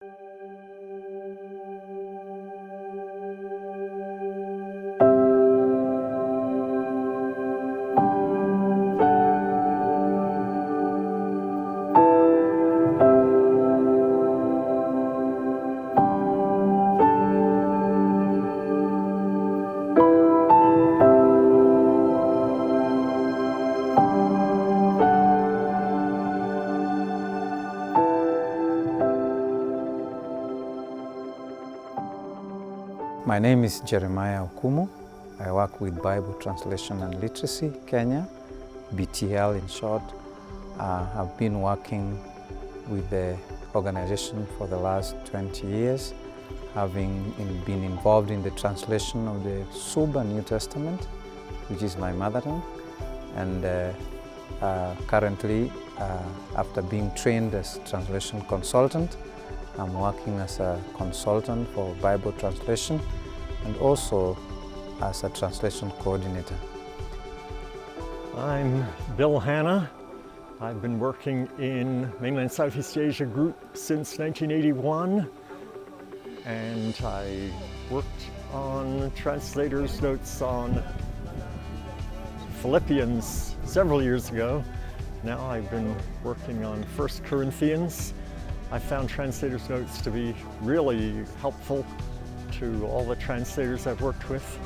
My name is Jeremiah Okumu. I work with Bible Translation and Literacy, Kenya, BTL in short. I've been working with the organization for the last 20 years, having been involved in the translation of the Suba New Testament, which is my mother tongue. And currently, after being trained as translation consultant, I'm working as a consultant for Bible translation and also as a translation coordinator. I'm Bill Hanna. I've been working in Mainland Southeast Asia Group since 1981, and I worked on translator's notes on Philippians several years ago. Now I've been working on 1 Corinthians. I found translator's notes to be really helpful to all the translators I've worked with,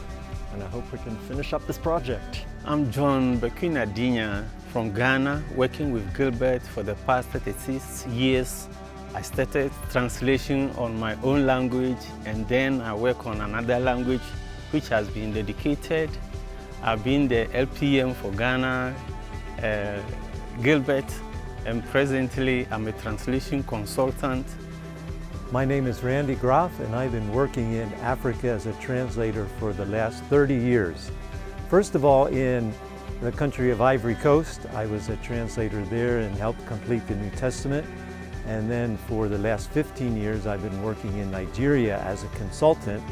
and I hope we can finish up this project. I'm John Bekwina Dinya from Ghana, working with Gilbert for the past 36 years. I started translation on my own language, and then I work on another language which has been dedicated. I've been the LPM for Ghana, Gilbert, and presently I'm a translation consultant. My name is Randy Groff, and I've been working in Africa as a translator for the last 30 years. First of all, in the country of Ivory Coast, I was a translator there and helped complete the New Testament. And then for the last 15 years, I've been working in Nigeria as a consultant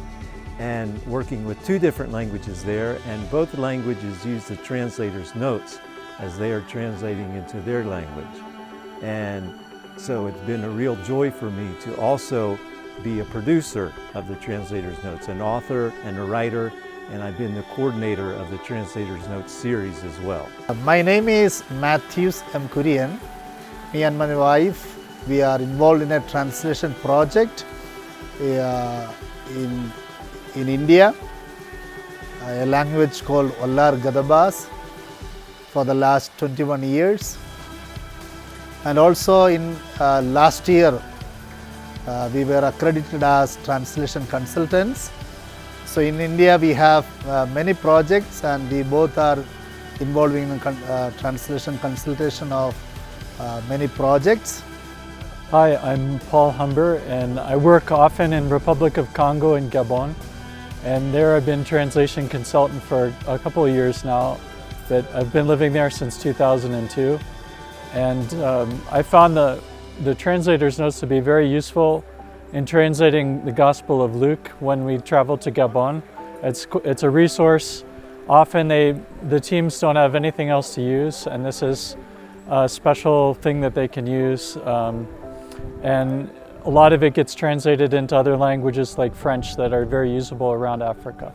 and working with 2 different languages there, and both languages use the translator's notes as they are translating into their language. And so it's been a real joy for me to also be a producer of the translator's notes, an author and a writer, and I've been the coordinator of the translator's notes series as well. My name is Matthews M. Kurian. Me and my wife, we are involved in a translation project in India, a language called Wallar Gadabas, for the last 21 years. And also in last year, we were accredited as translation consultants. So in India, we have many projects, and we both are involved in translation consultation of many projects. Hi, I'm Paul Humber, and I work often in Republic of Congo and Gabon. And there I've been translation consultant for a couple of years now, but I've been living there since 2002. And I found the translator's notes to be very useful in translating the Gospel of Luke when we travel to Gabon. It's a resource. Often the teams don't have anything else to use, and this is a special thing that they can use. And a lot of it gets translated into other languages like French that are very usable around Africa.